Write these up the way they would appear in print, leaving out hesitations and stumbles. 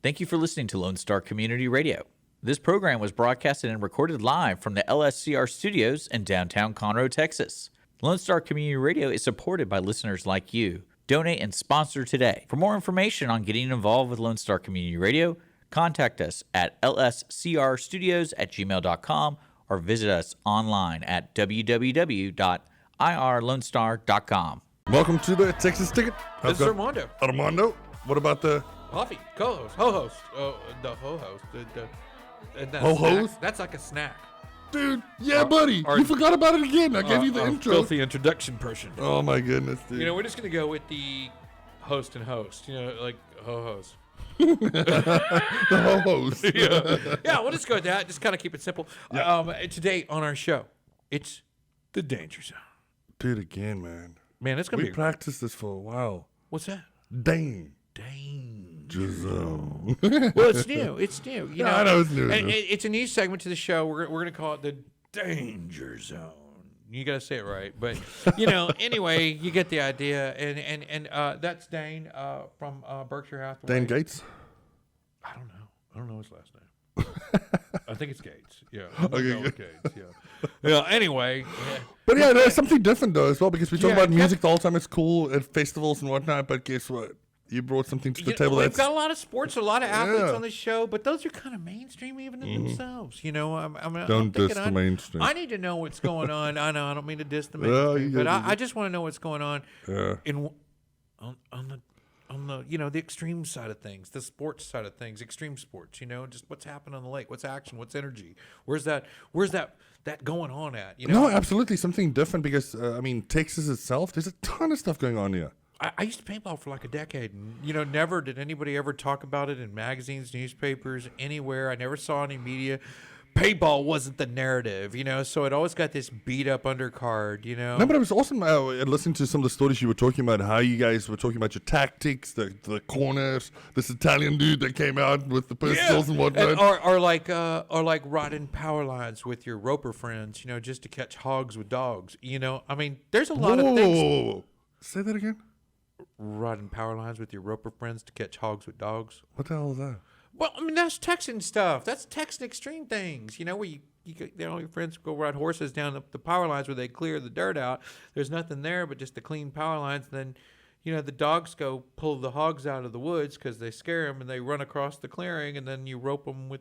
Thank you for listening to Lone Star Community Radio. This program was broadcasted and recorded live from the LSCR studios in downtown Conroe, Texas. Lone Star Community Radio is supported by listeners like you. Donate and sponsor today. For more information on getting involved with Lone Star Community Radio, contact us at lscrstudios@gmail.com or visit us online at www.irlonestar.com. Welcome to the Texas Ticket. This is Armando. Armando. What about the Coffee, co-host, ho-host, the ho-host. Ho-host? That's like a snack. dude? Yeah, buddy. You forgot about it again. I gave you the intro. Filthy introduction person. Oh my goodness, dude. You know, we're just gonna go with the host and host. You know, like ho-host. The ho-host. Yeah, we'll just go with that. Just kind of keep it simple. Yeah. Today on our show, it's the Dane-Ger Zone. Dude, again, man. Man, it's gonna We be. practiced this for a while. What's that? Dane-Ger Zone. Well, it's new. It's new. You know, I know it's new. And it's a new segment to the show. We're going to call it the Dane-Ger Zone. You got to say it right. But, you know, anyway, you get the idea. And that's Dane from Berkshire Hathaway. Dane Gates? I don't know. I don't know his last name. I think it's Gates. Yeah. Okay, Gates. Yeah. Yeah. Anyway. Yeah. But yeah, there's something different though as well, because we talk Yeah, about music the whole time. It's cool at festivals and whatnot. But guess what? You brought something to the table. We've That's got a lot of sports, a lot of athletes Yeah. on the show, but those are kind of mainstream even in themselves. You know, I'm Don't diss thinking the mainstream. I need to know what's going on. I know I don't mean to diss the Well, mainstream, you but gotta- I just want to know what's going on Yeah. on the you know, the extreme side of things, the sports side of things, extreme sports. You know, just what's happening on the lake, what's action, what's energy, where's that going on at? You know, No, absolutely something different, because I mean, Texas itself, there's a ton of stuff going on here. I used to paintball for like a decade, and you know, never did anybody ever talk about it in magazines, newspapers, anywhere. I never saw any media. Paintball wasn't the narrative, you know, so it always got this beat up undercard, you know. No, but it was awesome listening to some of the stories you were talking about, how you guys were talking about your tactics, the corners, this Italian dude that came out with the pistols and whatnot. Or like riding power lines with your roper friends, you know, just to catch hogs with dogs. You know, I mean, there's a lot of things. Whoa. Say that again? Riding power lines with your roper friends to catch hogs with dogs. What the hell is that? Well, I mean, that's Texan stuff. That's Texan extreme things. You know, where you know, your friends go ride horses down the power lines where they clear the dirt out. There's nothing there but just the clean power lines. And then, you know, the dogs go pull the hogs out of the woods because they scare them, and they run across the clearing, and then you rope them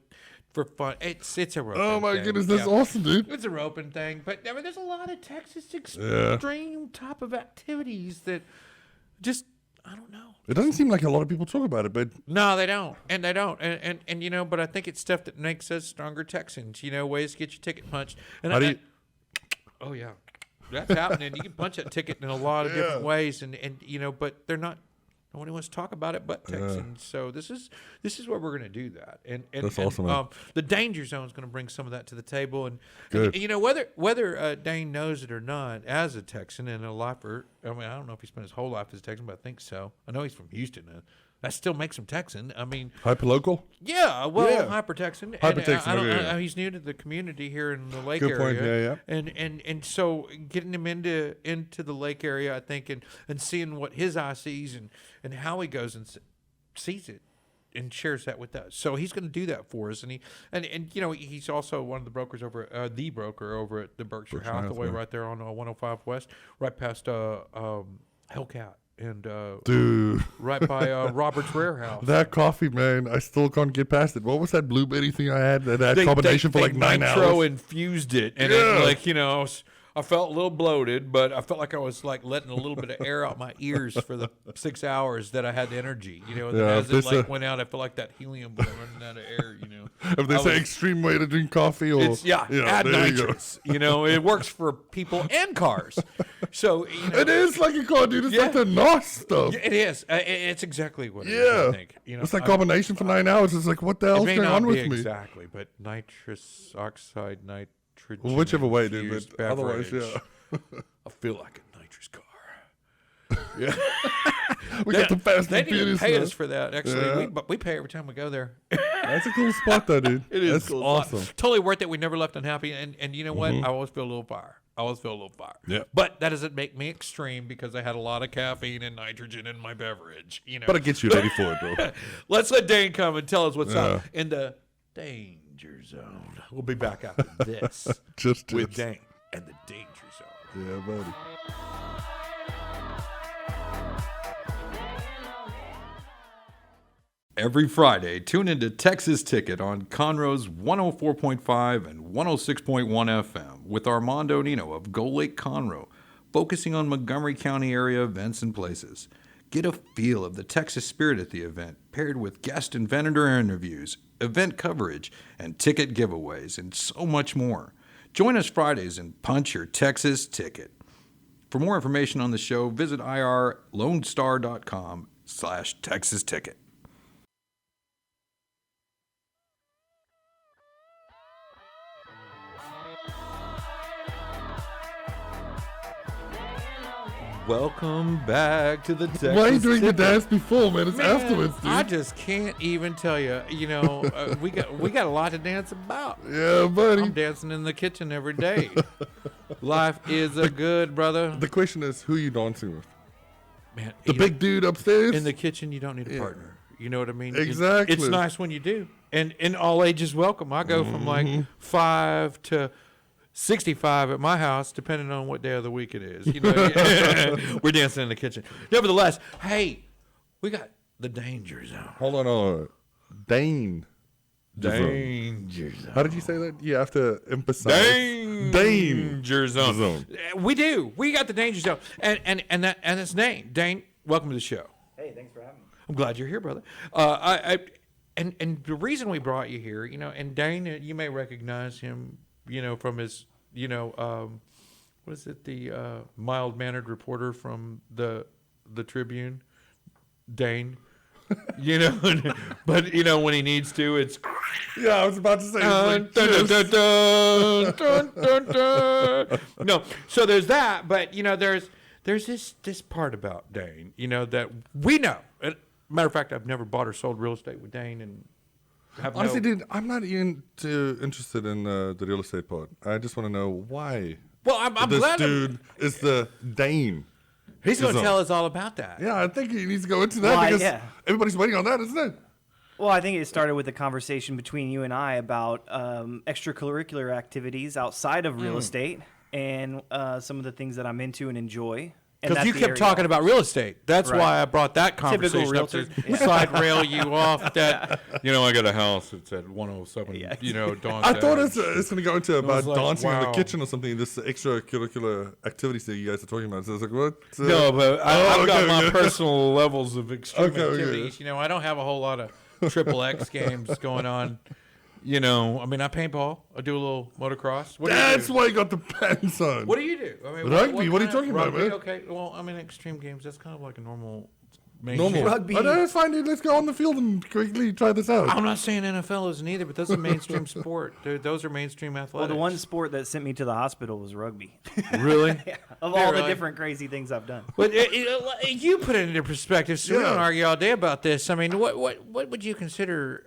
for fun. It's a roping Oh my thing. goodness, that's awesome, dude. It's a roping thing. But I mean, there's a lot of Texas extreme type of activities that just, I don't know. It doesn't seem like a lot of people talk about it, but No, they don't, and you know. But I think it's stuff that makes us stronger Texans. You know, ways to get your ticket punched. And how do you? Oh yeah, that's happening. You can punch that ticket in a lot of different ways, and you know, but they're not. Nobody wants to talk about it but Texans. So this is where we're going to do that. And That's awesome, man. The Dane-Ger Zone is going to bring some of that to the table. And Good. you know, whether Dane knows it or not, as a Texan and a lifer, I mean, I don't know if he spent his whole life as a Texan, but I think so. I know he's from Houston. That still makes him Texan. I mean, Hyperlocal? yeah, well, Yeah. hyper Texan. Hyper-Texan, yeah. He's new to the community here in the lake Good area. point, yeah. And so getting him into the lake area, I think, and seeing what his eye sees and how he goes and sees it and shares that with us. So he's going to do that for us, and you know, he's also one of the brokers over at the Berkshire Hathaway right there on 105 West, right past Hellcat. And Dude, right by Robert's Warehouse. that coffee, man, I still can't get past it. What was that blueberry thing I had that had combination for like 9 hours? Nitro infused it, and Yeah. it, like, you know, I felt a little bloated, but I felt like I was like letting a little bit of air out my ears for the 6 hours that I had the energy. You know, and Yeah, as if it this, like went out, I felt like that helium was running out of air. You know, If they say extreme way to drink coffee, or it's add there you go. nitrous. You know, it works for people and cars. So you know, It is like a car, dude. It's like the NOS stuff. it is. It's exactly what it is. Yeah, I think. You know, it's like combination for 9 hours. It's like, what the it hell's may going not on be with me? exactly, but nitrous oxide, nitrogen. Well, whichever way, dude. infused But otherwise, beverage. yeah. I feel like a nitrous car. Yeah, We got the Fast they and didn't Furious pay stuff. us for that. Actually, Yeah. but we pay every time we go there. That's a cool spot, though, dude. It is That's cool. awesome. Totally worth it. We never left unhappy, and you know what? I always feel a little fire. I always feel a little fire. Yeah. But that doesn't make me extreme because I had a lot of caffeine and nitrogen in my beverage. But it gets you ready for it, bro. Let's let Dane come and tell us what's Yeah. up in the Danger Zone. We'll be back after this Just with tips. Dane and the Danger Zone. Yeah, buddy. Every Friday, tune into Texas Ticket on Conroe's 104.5 and 106.1 FM with Armando Nino of Gull Lake Conroe, focusing on Montgomery County area events and places. Get a feel of the Texas spirit at the event, paired with guest and vendor interviews, event coverage, and ticket giveaways, and so much more. Join us Fridays and punch your Texas ticket. For more information on the show, visit irlonestar.com/Texas Ticket. Welcome back to the Texas Why are you doing the Ticket. dance before, man? It's Man, afterwards, dude. I just can't even tell you. You know, we got a lot to dance about. Yeah, buddy. I'm dancing in the kitchen every day. Life is a good brother. The question is, who are you dancing with? Man, The you big dude upstairs? know, in the kitchen, you don't need a partner. You know what I mean? Exactly. It's nice when you do, and all ages welcome. I go from like 5 to 65 at my house, depending on what day of the week it is. You know, we're dancing in the kitchen. Nevertheless, hey, we got the Danger Zone. Hold on. Dane. Danger Zone. How did you say that? You have to emphasize. Danger Zone. Zone. We do. We got the Danger Zone, and it's Dane. Dane, welcome to the show. Hey, thanks for having me. I'm glad you're here, brother. And the reason we brought you here, you know, and Dane, you may recognize him, you know, from his, you know, what is it, the mild-mannered reporter from the Tribune, Dane. You know, but you know when he needs to, it's Yeah, I was about to say. dun, It's like, dun, dun, dun, dun, dun, dun. No, so there's that, but you know, there's this part about Dane, you know, that we know. Matter of fact, I've never bought or sold real estate with Dane, and have honestly, no, dude, I'm not even too interested in the real estate part. I just want to know why. well, I'm This glad dude is the Dane. he's going to Zone. tell us all about that. Yeah, I think he needs to go into that Well, because yeah. everybody's waiting on that, isn't it? Well, I think it started with a conversation between you and I about extracurricular activities outside of real estate and some of the things that I'm into and enjoy. And Because that's you the kept area- talking about real estate. That's Right. why I brought that conversation up realtor. to side rail you off. That you know, I got a house that's at 107. Yeah. You know, Dawn's I thought Edge. it's going to go into about like, dancing in the wow. kitchen or something. This extracurricular activities that you guys are talking about. So it's like, what? No, but I've got okay, my okay. personal levels of extreme Okay, okay. activities. You know, I don't have a whole lot of triple X games going on. You know, I mean, I paintball. I do a little motocross. What do you That's do? why you got the pants on. What do you do? I mean, Rugby, what are you kind of- talking about, rugby? man? Okay, well, I mean, extreme games. That's kind of like a normal. Normal. Rugby. Oh, no, that's fine, dude. Let's go on the field and quickly try this out. I'm not saying NFL isn't either, but those are mainstream sport. Those are mainstream athletics. Well, the one sport that sent me to the hospital was rugby. really. Of Yeah, all the really. different crazy things I've done. But you put it into perspective, so we Yeah. don't argue all day about this. I mean, what would you consider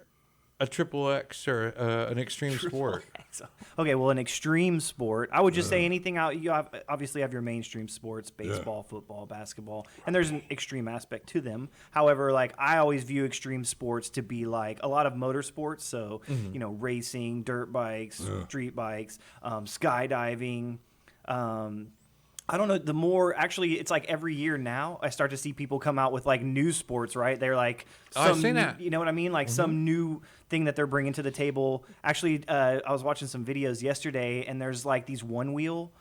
a triple X or an extreme sport? Okay, well, an extreme sport, I would just say anything out. You obviously have your mainstream sports, baseball, football, basketball, and there's an extreme aspect to them. However, like I always view extreme sports to be like a lot of motorsports. So, you know, racing, dirt bikes, street bikes, skydiving. I don't know. The more actually, it's like every year now, I start to see people come out with like new sports. Right? They're like, I've seen that. You know what I mean? Like some new thing that they're bringing to the table. Actually, I was watching some videos yesterday, and there's like these one wheel.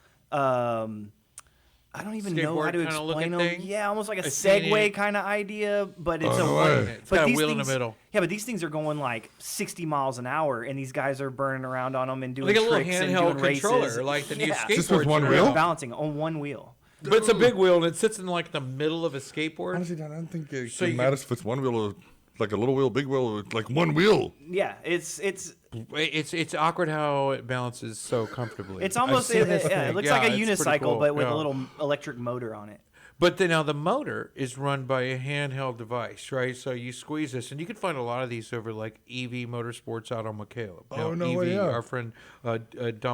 I don't even know how Skateboard to kinda looking explain them. thing? Yeah, almost like a I've seen Segway it. kind of idea, but it's Oh, a no one. way. It's got a these wheel in the things- middle. Yeah, but these things are going like 60 miles an hour, and these guys are burning around on them and doing Like a little tricks and handheld doing controller, races. like the new Yeah. skateboard. Just with one wheel? Balancing on one wheel. But it's a big wheel, and it sits in like the middle of a skateboard. Honestly, I don't think it So you matters if it's one wheel or like a little wheel, big wheel, or like one wheel. Yeah, it's It's awkward how it balances so comfortably. almost I've seen this yeah, it thing. looks Yeah, like a it's pretty unicycle, cool. but with Yeah. a little electric motor on it. But then now the motor is run by a handheld device, right? So you squeeze this, and you can find a lot of these over like EV Motorsports out on McCaleb. Oh, no EV, way, yeah. our friend Don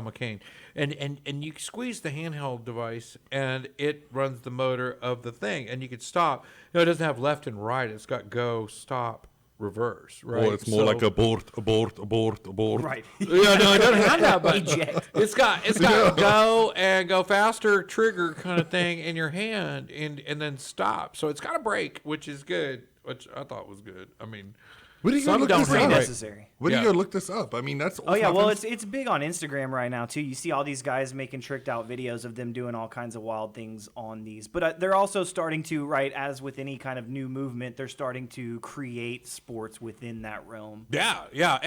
McCain, and you squeeze the handheld device, and it runs the motor of the thing, and you can stop. It doesn't have left and right; it's got go, stop, reverse, right? Or it's more like abort. Right. Yeah, no, it doesn't have that, but Eject. it's got go and go faster trigger kind of thing in your hand, and then stop. So it's got a brake, which is good, which I thought was good. I mean, Where do you go some look don't this Pretty have up? it. necessary. Where do you Yeah. go look this up? I mean, that's. Oh yeah, well it's big on Instagram right now too. You see all these guys making tricked out videos of them doing all kinds of wild things on these. But they're also starting to, right, as with any kind of new movement, they're starting to create sports within that realm. Yeah,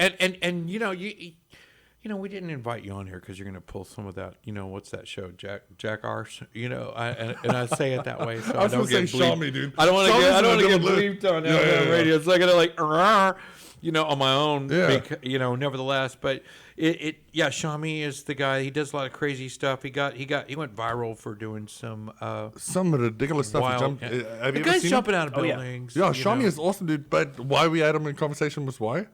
and we didn't invite you on here because you're going to pull some of that. What's that show, Jack Arse? And I say it that way, so I was don't gonna get say bleeped. Shami, dude. I don't want to Shami's get in a bleeped different on Yeah. radio. It's like on my own. Yeah. Nevertheless, but Shami is the guy. He does a lot of crazy stuff. He went viral for doing some ridiculous stuff. wild. Have the you ever guy's seen jumping him? out of Oh, yeah. buildings. Yeah, Shami is awesome, dude. But why we had him in conversation was why?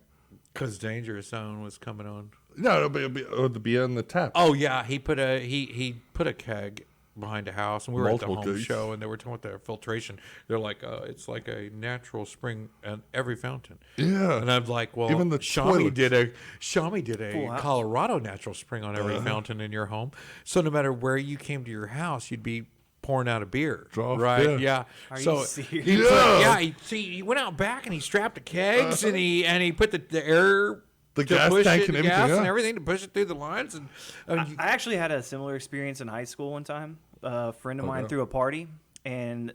because Dangerous Zone was coming on. No, the beer and the tap. Oh yeah, he put a keg behind a house, and we were Multiple at the home kegs. show, and they were talking about their filtration. They're like, it's like a natural spring at every fountain. Yeah. And I'm like, well, Even the Shami toilets. did a Full house. Colorado natural spring on every fountain in your home. So no matter where you came to your house, you'd be pouring out a beer, Draft, right? yeah. Are you so serious? he went out back and he strapped the kegs and he put the air. The to gas push tank it, and the everything, gas and yeah. everything to push it through the lines. And I actually had a similar experience in high school one time. A friend of mine threw a party, and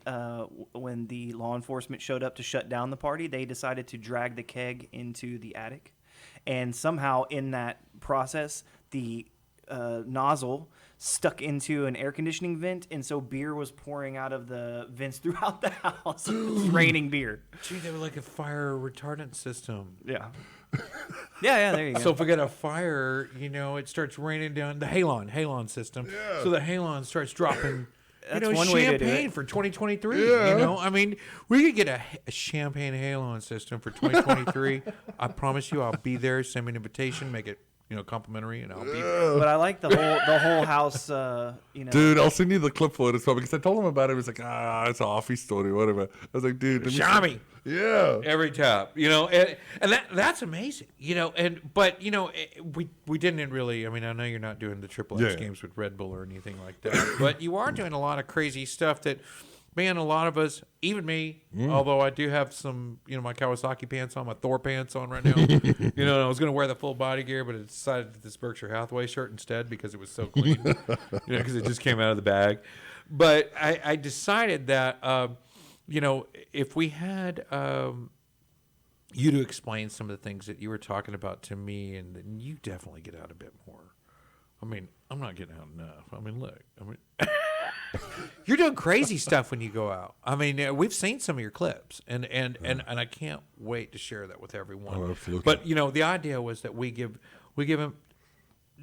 when the law enforcement showed up to shut down the party, they decided to drag the keg into the attic. And somehow in that process, the nozzle stuck into an air conditioning vent, and so beer was pouring out of the vents throughout the house. It was raining beer. Gee, they were like a fire retardant system. Yeah. Yeah, there you go. So if we get a fire, it starts raining down the halon system. Yeah. So the halon starts dropping. That's one way to do champagne it. for 2023. Yeah. I mean, we could get a champagne halon system for 2023. I promise you, I'll be there. Send me an invitation. Make it complimentary, and I'll be there. But I like the whole house. Dude, I'll send you the clip for it as well because I told him about it. He was like, it's a offie story, whatever. I was like, dude, let me Shami. Yeah. Every tap, and that's amazing, but we didn't really. I mean, I know you're not doing the Triple X Yeah. games with Red Bull or anything like that, but you are doing a lot of crazy stuff that, man, a lot of us, even me, although I do have some, my Kawasaki pants on, my Thor pants on right now. I was going to wear the full body gear, but I decided to this Berkshire Hathaway shirt instead because it was so clean, because it just came out of the bag. But I decided that. If we had you to explain some of the things that you were talking about to me, and then you definitely get out a bit more. I mean, I'm not getting out enough. I mean, look, you're doing crazy stuff when you go out. I mean, we've seen some of your clips, and I can't wait to share that with everyone. Oh, absolutely. But the idea was that we give him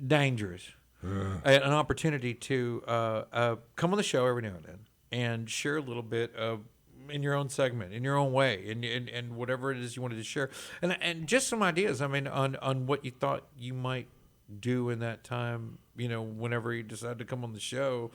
Dangerous an opportunity to come on the show every now and then and share a little bit of. In your own segment, in your own way, and whatever it is you wanted to share, and just some ideas. I mean, on what you thought you might do in that time. Whenever you decide to come on the show.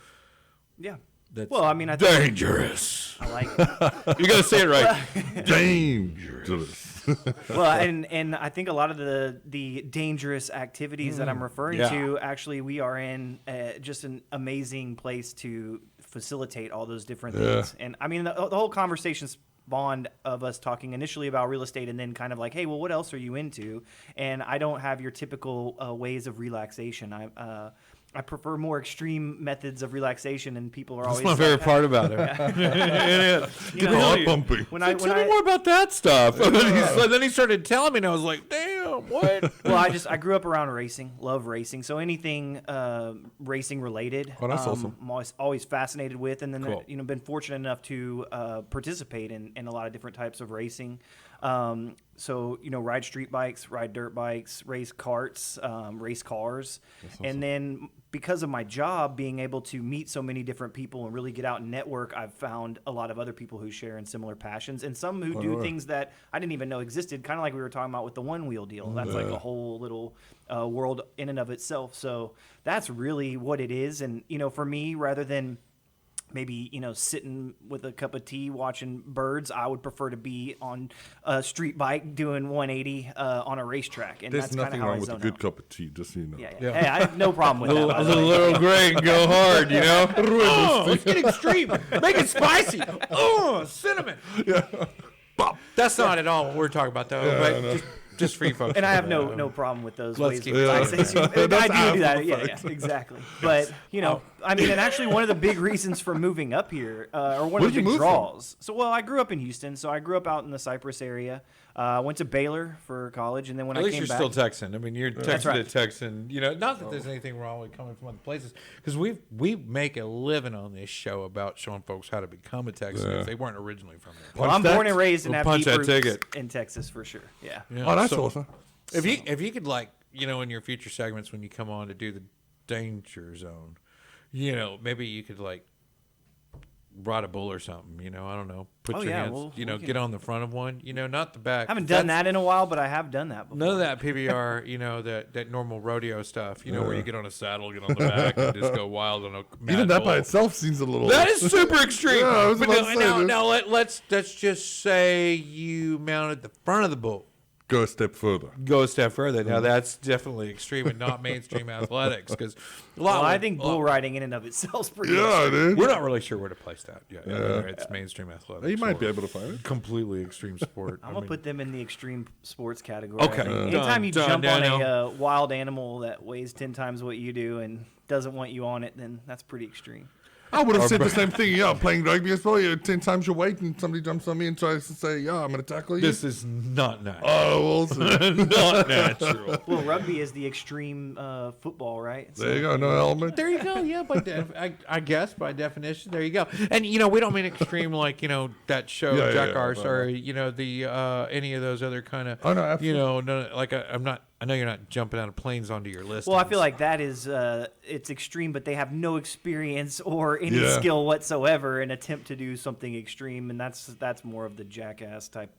Yeah. That's Well, I mean, I think dangerous. I like it. You got to say it right. Dangerous. Well, and I think a lot of the dangerous activities that I'm referring Yeah. to, actually, we are in just an amazing place to facilitate all those different things. And I mean, the whole conversation spawned of us talking initially about real estate, and then kind of like, hey, well, what else are you into? And I don't have your typical ways of relaxation. I prefer more extreme methods of relaxation, and people are That's always my favorite part about it. You Get know, heart pumping. Tell me more about that stuff. And then he started telling me, and I was like, damn, what? Well, I grew up around racing, love racing. So anything racing related, Oh, that's awesome. I'm always fascinated with, and then Cool. been fortunate enough to participate in a lot of different types of racing. So, ride street bikes, ride dirt bikes, race karts, race cars. And then because of my job, being able to meet so many different people and really get out and network, I've found a lot of other people who share in similar passions and some who do things that I didn't even know existed, kind of like we were talking about with the one-wheel deal. That's like a whole little world in and of itself. So that's really what it is. And, for me, rather than maybe, sitting with a cup of tea watching birds, I would prefer to be on a street bike doing 180 on a racetrack. And There's that's kind of nothing how I wrong with a zone good out. cup of tea, just so you know. Yeah. Hey, I have no problem with that. by A the way. little gray and go hard, Let's get extreme. Make it spicy. Oh, cinnamon. That's not at all what we're talking about, though. But just for you folks. And I have no problem with those Let's ways keep of it relaxation. I do That's that. Yeah, exactly. But, and actually one of the big reasons for moving up here, or one Where'd of the you big move from? draws. So, I grew up in Houston. So I grew up out in the Cypress area. Went to Baylor for college. And then when At I least came you're back. still Texan. I mean, you're That's Texan right. to Texan. Not that there's anything wrong with coming from other places, because we make a living on this show about showing folks how to become a Texan if they weren't originally from there. Well, I'm Punch born that? and raised and We'll have punch deep that roots ticket. in Texas for sure. Yeah. Oh, that's So, awesome. If you could, like, in your future segments when you come on to do the Dane-Ger Zone, maybe you could, like, ride a bull or something. I don't know. Put Oh, your yeah, hands. well, we Get can- on the front of one. Not the back. I haven't done that in a while, but I have done that before. None of that PBR, that normal rodeo stuff, where you get on a saddle, get on the back, and just go wild on a mad Even that by bull. itself seems a little. That is super extreme. Yeah, I was But about to say, dude. now let's just say you mounted the front of the bull. Go a step further. Go a step further. Now that's definitely extreme and not mainstream athletics, because I think bull riding in and of itself is pretty Yeah, dude. we're not really sure where to place that yet. Whether it's mainstream athletics. You might or be able to find it. completely extreme sport. I'm gonna put them in the extreme sports category. Okay. I think. Done, Anytime you done, jump on Daniel. a wild animal that weighs 10 times what you do and doesn't want you on it, then that's pretty extreme. I would have said the same thing. Yeah, playing rugby as well. You're 10 times your weight, and somebody jumps on me and tries to say, "Yeah, I'm going to tackle you." This is not natural. Oh, we'll see. Not natural. Well, rugby is the extreme football, right? There you go. No helmet. There you go. Yeah, I guess by definition, there you go. And we don't mean extreme like that show Yeah, Jack yeah, Arce right, or the any of those other kind of. Oh, no, absolutely. no, like I'm not. I know you're not jumping out of planes onto your list. Well, I feel like that is it's extreme, but they have no experience or any Yeah. skill whatsoever and attempt to do something extreme, and that's more of the jackass type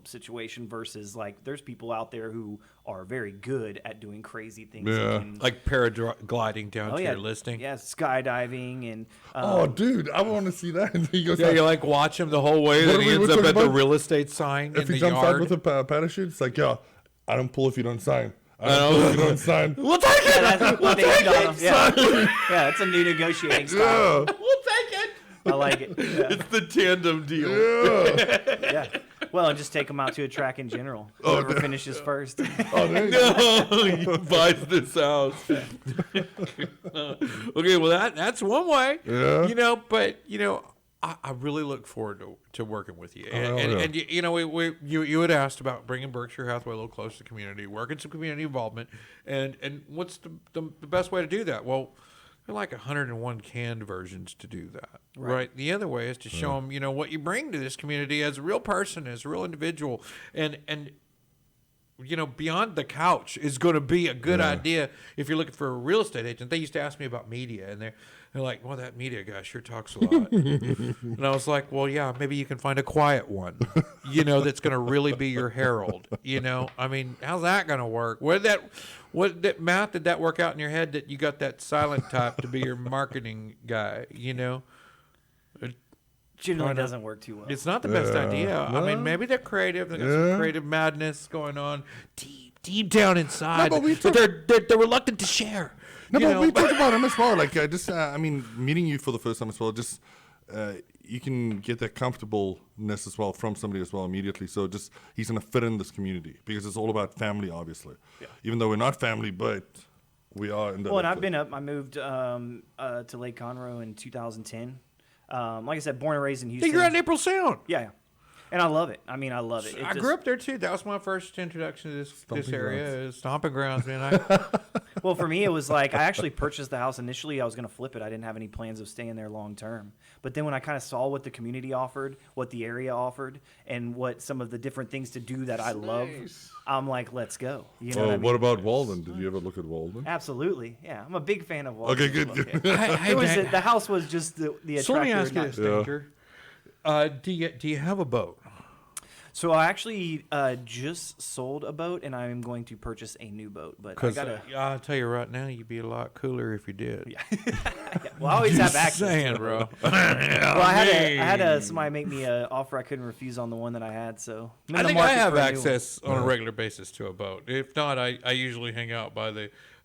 situation versus like there's people out there who are very good at doing crazy things. Yeah. and can- like paragliding down to yeah, your listing. yeah, skydiving and Oh, dude, I want to see that. And he goes, Yeah, you like watch him the whole way, What then are he we ends up talking at the about? real estate sign if in he the jumps yard. out with a parachute, it's like, yeah, I don't pull if you don't sign. I don't pull if you don't sign. We'll take it. that's what they done. Yeah, that's a new negotiating style. Yeah, We'll take it. I like it. Yeah. It's the tandem deal. yeah. Yeah. Well, and just take them out to a track in general. Oh, Whoever finishes first. Oh, there you go. No, he buys this house. Okay, well that's one way. Yeah. But I really look forward to working with you. And, yeah. and you had asked about bringing Berkshire Hathaway a little closer to the community, working some community involvement, and what's the best way to do that? Well, there are like 101 canned versions to do that, right? The other way is to show them, what you bring to this community as a real person, as a real individual, and beyond the couch is going to be a good idea if you're looking for a real estate agent. They used to ask me about media, and they're like, well, that media guy sure talks a lot. And I was like, well, yeah, maybe you can find a quiet one, that's going to really be your herald. I mean, how's that going to work? What math did that work out in your head that you got that silent type to be your marketing guy? Generally doesn't work too well. It's not the best idea. I mean, maybe they're creative. They got some creative madness going on deep down inside. No, but they're reluctant to share. No, you but know? we talked about him as well. Like, meeting you for the first time as well, you can get that comfortableness as well from somebody as well immediately. So he's going to fit in this community because it's all about family, obviously. Yeah. Even though we're not family, but we are. Well, and I've been up. I moved to Lake Conroe in 2010. Like I said, born and raised in Houston. You're at April Sound. Yeah. And I love it. I mean, I love it. I grew up there too. That was my first introduction to this area. Stomping grounds, man. Well, for me, it was like I actually purchased the house initially. I was going to flip it. I didn't have any plans of staying there long term. But then when I kind of saw what the community offered, what the area offered, and what some of the different things to do that I love, I'm like, let's go. You know what I mean? What about Walden? Did you ever look at Walden? Absolutely. Yeah, I'm a big fan of Walden. Okay, good. The house was just the So let me ask attractor. you this, Danger. Do you have a boat? So I actually just sold a boat, and I'm going to purchase a new boat. But I gotta. I'll tell you right now, you'd be a lot cooler if you did. Well, I always have access. Saying, to it. bro. Well, I had somebody make me an offer I couldn't refuse on the one that I had. So I'm in I the think I market have for a new one. access on a regular basis to a boat. If not, I usually hang out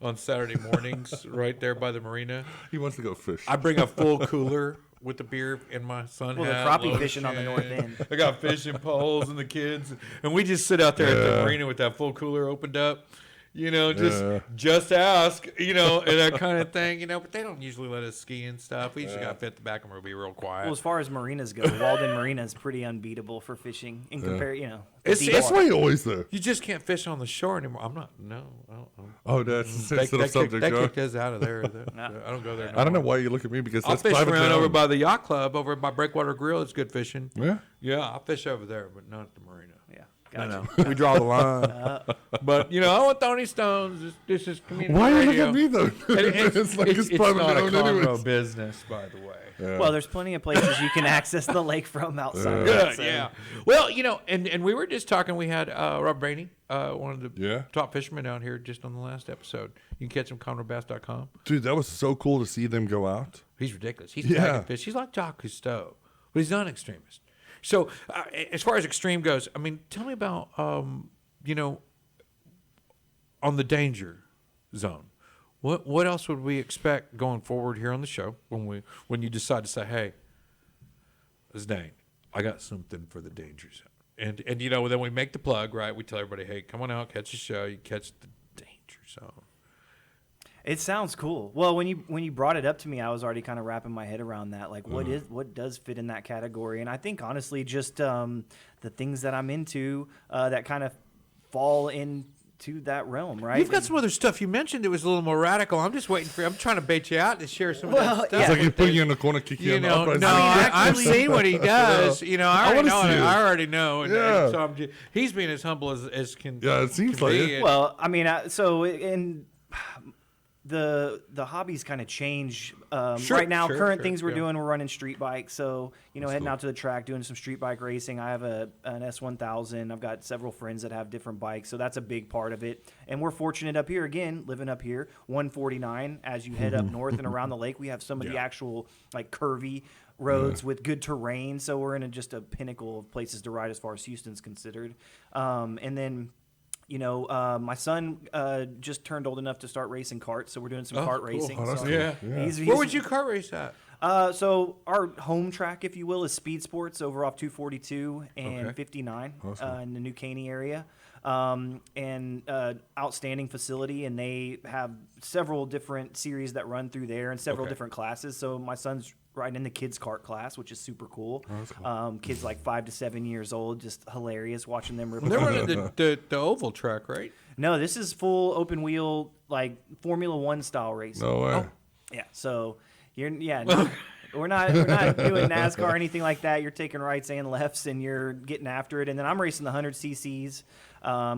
on Saturday mornings right there by the marina. He wants to go fish. I bring a full cooler with the beer in my sun Well, the hat. crappie lotion. fishing on the north end. I got fishing poles and the kids, and we just sit out there at the marina with that full cooler opened up. Just ask, and that kind of thing, But they don't usually let us ski and stuff. We usually got to fit the back and we'll be real quiet. Well, as far as marinas go, Walden Marina is pretty unbeatable for fishing in comparison. That's why you're always there. You just can't fish on the shore anymore. I'm not. No. I don't. Oh, that's a sensitive subject, They Joe. kicked us out of there. I don't go there. No I don't know more. why you look at me because I'll that's fish private around town. over by the yacht club, over by Breakwater Grill. It's good fishing. Yeah. Yeah, I'll fish over there, but not at the marina. Yeah, I gotcha. know. We draw the line. But, I want Tony Stones. This is community Why are you radio. looking at me though? It's like it's privately not a owned Conroe anyways. business, by the way. Yeah. Well, there's plenty of places you can access the lake from outside. of Good, that, so- yeah. Well, and we were just talking. We had Rob Brainey, one of the top fishermen out here, just on the last episode. You can catch him at ConroeBass.com. Dude, that was so cool to see them go out. He's ridiculous. He's tagging fish. He's like Jacques Cousteau, but he's not an extremist. So, as far as extreme goes, I mean, tell me about, on the Dane-Ger Zone. What else would we expect going forward here on the show when you decide to say, hey, this is Dane, I got something for the Dane-Ger Zone. And then we make the plug, right? We tell everybody, hey, come on out, catch the show. You catch the Dane-Ger Zone. It sounds cool. Well, when you brought it up to me, I was already kind of wrapping my head around that. Like, what does fit in that category? And I think honestly, just the things that I'm into that kind of fall into that realm, right? You've got some other stuff you mentioned that was a little more radical. I'm just waiting for you. I'm trying to bait you out to share some of that stuff. It's like he's putting you in the corner, kicking you in the upright. No, I've seen what he does. I already know. see it. I already know. And Yeah. so he's being as humble as can. Yeah, it seems can like be. it. Well, I mean, so in the hobbies kind of change. Right now, current things we're doing, we're running street bikes. So, heading out to the track, doing some street bike racing. I have an S1000. I've got several friends that have different bikes. So that's a big part of it. And we're fortunate up here, again, living up here, 149. As you head up north and around the lake, we have some of the actual like curvy roads with good terrain. So we're in just a pinnacle of places to ride as far as Houston's considered. And then my son just turned old enough to start racing karts, so we're doing some kart racing. Oh, that's So cool. Yeah. he's- Where would you kart race at? So our home track, if you will, is Speed Sports over off 242 and 59 in the New Caney area. And outstanding facility, and they have several different series that run through there and several different classes. So my son's riding in the kids kart class, which is super cool. Kids like 5 to 7 years old, just hilarious watching them rip. They're running the oval track, right? No, this is full open wheel, like Formula One style racing. No way. Yeah, so we're not doing NASCAR or anything like that. You're taking rights and lefts, and you're getting after it. And then I'm racing the 100 cc's.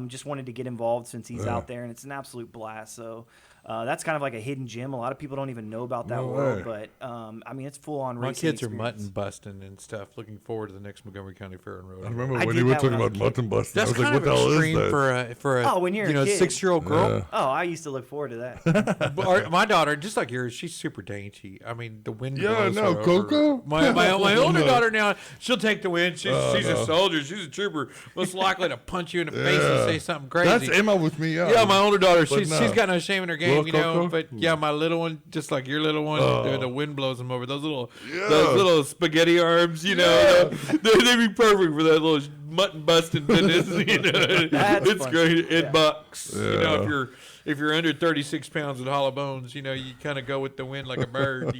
Just wanted to get involved since he's out there, and it's an absolute blast. So that's kind of like a hidden gem. A lot of people don't even know about that world, but I mean, it's full on racing. My kids are experience. mutton busting and stuff. Looking forward to the next Montgomery County Fair and Road. I remember I when did you were that talking when I was about a kid. mutton busting. That's I was like, kind what the of hell is extreme that? for a Oh, when you're a kid. 6-year-old girl. Oh, I used to look forward to that. But my daughter, just like yours, she's super dainty. I mean, the wind blows her over. Coco? My older No. daughter now, she'll take the wind. She's a soldier. She's a trooper. Most likely to punch you in the face and say something crazy. That's Emma with me, yeah. Yeah, my older daughter, But she's no. got no shame in her game, Little Coco? But yeah, my little one, just like your little one, the wind blows them over. Those little Yeah. spaghetti arms, they'd be perfect for that little mutton busting business. That's It's fun. great. It bucks. If you're under 36 pounds with hollow bones, you kind of go with the wind like a bird.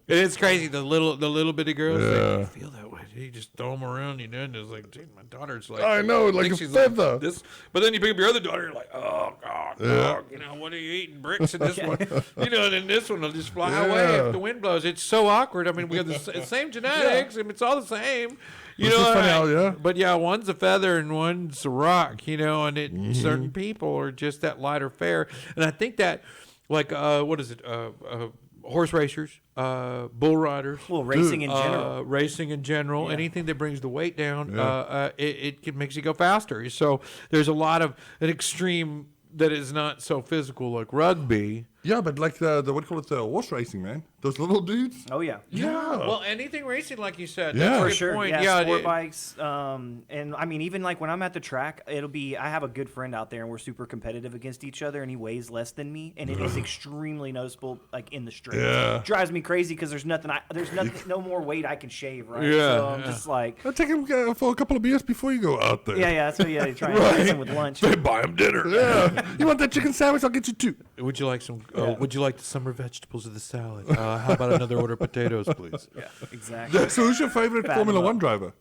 It's crazy. The little bitty girls, they feel that way. You just throw them around, and it's like, dude, my daughter's like, I know, like think a she's feather. this, but then you pick up your other daughter, you're like, oh God, what are you eating? Bricks in this one, and then this one will just fly away if the wind blows. It's so awkward. I mean, we have the same genetics, and it's all the same. It's just funny how, But one's a feather and one's a rock, and certain people are just that lighter fare. And I think that, like, what is it? Horse racers, bull riders. Well, racing in general. Racing in general. Anything that brings the weight down, it makes you go faster. So there's a lot of an extreme that is not so physical, like rugby. Yeah, but like the what do you call it, the horse racing, man. Those little dudes. Oh yeah. Yeah. Well, anything racing, like you said, Yeah. that's a For good sure. point. Yeah, sport bikes. And I mean, even like when I'm at the track, I have a good friend out there and we're super competitive against each other and he weighs less than me. And it is extremely noticeable, like in the straight. Yeah. Drives me crazy because there's nothing, no more weight I can shave, right? Yeah, So I'm just like, I'll take him for a couple of beers before you go out there. yeah, that's what you try and fix him with lunch. They buy him dinner. Yeah. You want that chicken sandwich? I'll get you two. Would you like some? Would you like the summer vegetables of the salad? How about another order of potatoes, please? Yeah, exactly. So who's your favorite Fat Formula him up. One driver?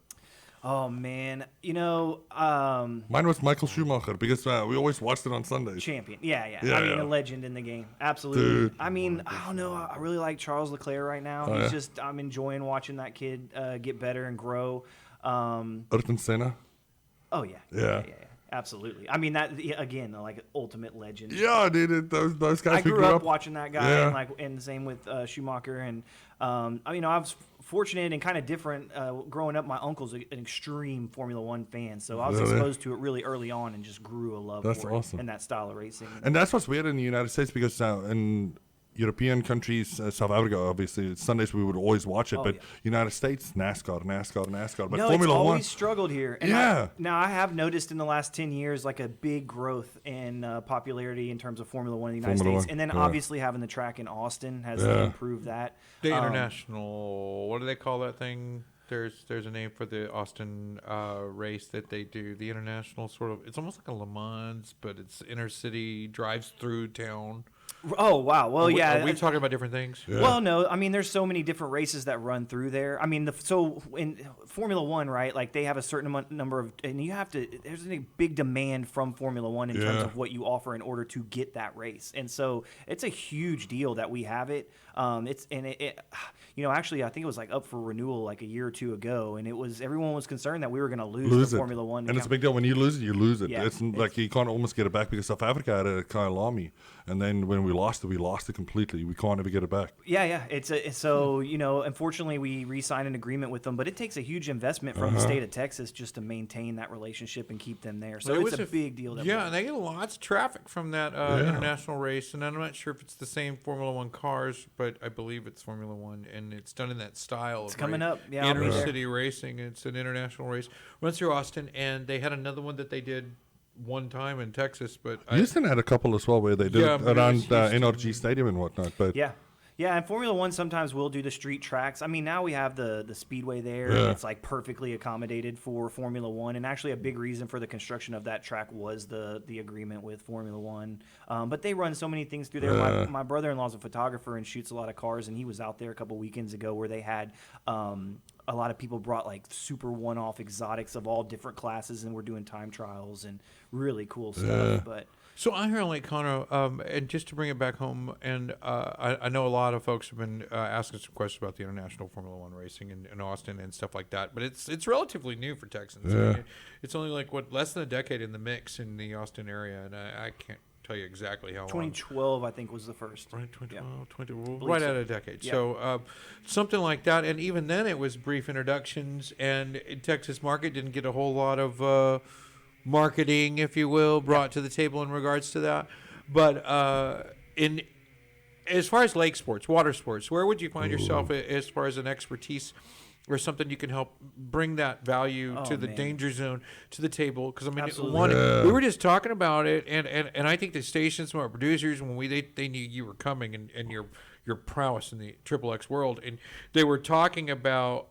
Oh man, Mine was Michael Schumacher because we always watched it on Sundays. champion. Yeah. Yeah, I mean, yeah. a legend in the game. Absolutely. Dude. I mean, I don't know. I really like Charles Leclerc right now. I'm enjoying watching that kid get better and grow. Ayrton Senna. Oh yeah. Yeah. Absolutely. I mean again, like ultimate legend. Yeah, dude. Those guys. I we grew up watching that guy, Yeah. and the same with Schumacher. And I was fortunate and kind of different. Growing up, my uncle's an extreme Formula One fan, so I was Really? exposed to it really early on and just grew a love That's for awesome. it and that style of racing. And that's what's weird in the United States because in European countries, South Africa, obviously, Sundays we would always watch it. But yeah. United States, NASCAR. But No, Formula it's One. always struggled here. And Yeah. now I have noticed in the last 10 years like a big growth in popularity in terms of Formula One in the United Formula States. One, And then yeah. obviously having the track in Austin has Yeah. improved that. The international, what do they call that thing? There's a name for the Austin race that they do. The international sort of, it's almost like a Le Mans, but it's inner city, drives through town. Oh, wow. Well, yeah. Are we talking about different things? Yeah. Well, no. I mean, there's so many different races that run through there. I mean, so in Formula One, right? Like they have a certain number of, and you have to. There's a big demand from Formula One in terms Yeah. of what you offer in order to get that race, and so it's a huge deal that we have it. Actually, I think it was like up for renewal like a year or two ago, and everyone was concerned that we were going to lose the it. Formula One. And it's a big deal. When you lose it, you lose it. Yeah, It's like you can't almost get it back because South Africa had a Kyalami. And then when we lost it completely. We can't ever get it back. Yeah. Unfortunately, we re-signed an agreement with them, but it takes a huge investment from the state of Texas just to maintain that relationship and keep them there. So Well, it's a big deal. And they get lots of traffic from that international race. And I'm not sure if it's the same Formula One cars, but I believe it's Formula One, and it's done in that style. It's coming up. Yeah, I'll be inner there. city racing. It's an international race. Runs through Austin, and they had another one that they did one time in Texas, but Houston had a couple as well where they did Yeah, it but it around was Houston. NRG Stadium and whatnot. But Yeah. Yeah, and Formula One sometimes will do the street tracks. I mean, now we have the speedway there, Yeah. and it's like perfectly accommodated for Formula One. And actually, a big reason for the construction of that track was the agreement with Formula One. But they run so many things through there. Yeah. My brother-in-law's a photographer and shoots a lot of cars, and he was out there a couple weekends ago where they had a lot of people brought like super one-off exotics of all different classes, and we're doing time trials and really cool stuff. But So I'm here on Lake Conroe, and just to bring it back home, and I know a lot of folks have been asking some questions about the international Formula One racing in Austin and stuff like that, but it's relatively new for Texans. I mean, it's only like less than a decade in the mix in the Austin area, and I can't tell you exactly how long. 2012, I think, was the first. Right, 2012, 20, Believe right so. out of a decade. Yeah. So something like that, and even then it was brief introductions, and Texas market didn't get a whole lot of marketing, if you will, brought to the table in regards to that. But as far as lake sports, water sports, where would you find yourself as far as an expertise or something you can help bring that value to the man. Danger Zone to the table? Because I mean, Absolutely. we were just talking about it, and I think the stations, some of our producers, when they knew you were coming and your prowess in the Triple X world, and they were talking about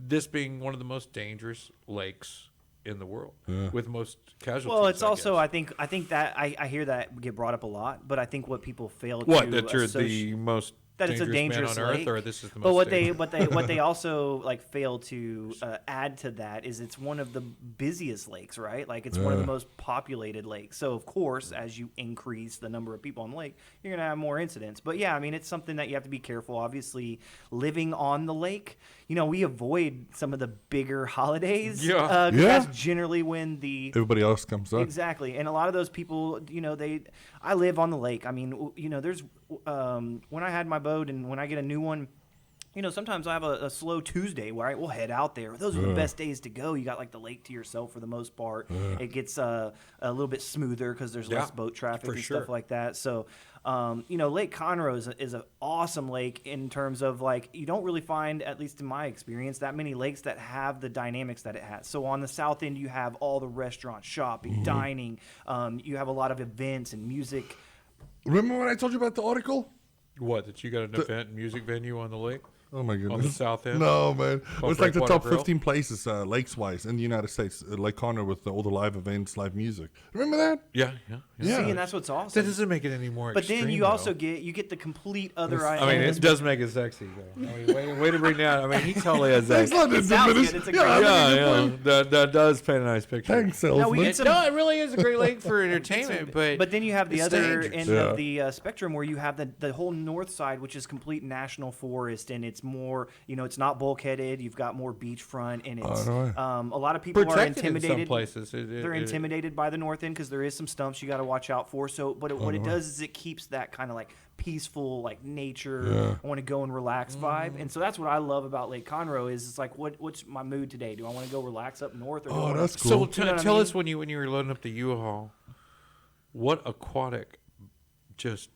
this being one of the most dangerous lakes in the world with most casualties. Well, it's also guess. I think that I hear that get brought up a lot, but I think what people fail What, to that you're associ- the most that it's a dangerous man on lake, earth, or this is the most but what dangerous? what they also like fail to add to that is it's one of the busiest lakes, right? Like it's one of the most populated lakes. So of course, as you increase the number of people on the lake, you're gonna have more incidents. But yeah, I mean, it's something that you have to be careful. Obviously, living on the lake, we avoid some of the bigger holidays. Yeah. 'Cause Yeah. that's generally when the Everybody else comes up. Exactly, and a lot of those people, I live on the lake. I mean, there's when I had my boat and when I get a new one, sometimes I have a slow Tuesday where we'll head out there. Those are the best days to go. You got like the lake to yourself for the most part. It gets a little bit smoother because there's less boat traffic for and sure. stuff like that. So, Lake Conroe is an awesome lake in terms of like you don't really find, at least in my experience, that many lakes that have the dynamics that it has. So on the south end, you have all the restaurants, shopping, dining. You have a lot of events and music. Remember when I told you about the article? What, that you got an event music venue on the lake? Oh my goodness! On the south end? No, man. It was like the Breakwater top Grill? 15 places, lakes-wise, in the United States. Lake Conroe with all the live events, live music. Remember that? Yeah. Yeah. See, and that's what's That awesome. doesn't make it any more But extreme, then you though. also get the complete other. I mean, it does make it sexy, though. I mean, way to bring that. I mean, he totally has that. Thanks, not It sounds diminished. good. It's a Yeah, great- I Yeah, mean, yeah. That does paint a nice picture. Thanks, salesman. we get some- No, it really is a great lake for entertainment, But then you have the it's other dangerous. end of the spectrum where you have the whole north side, which is complete national forest, and it's more, it's not bulkheaded. You've got more beachfront, and it's a lot of people are Protected in intimidated. some places. They're intimidated by the north end because there is some stumps you got to watch out for. So, but what it does is it keeps that kind of like peaceful, like nature, I want to go and relax vibe. And so that's what I love about Lake Conroe is it's like, what's my mood today? Do I want to go relax up north? Or do I Oh, wanna- that's cool. So You know what I tell mean? us when you were loading up the U-Haul, what aquatic just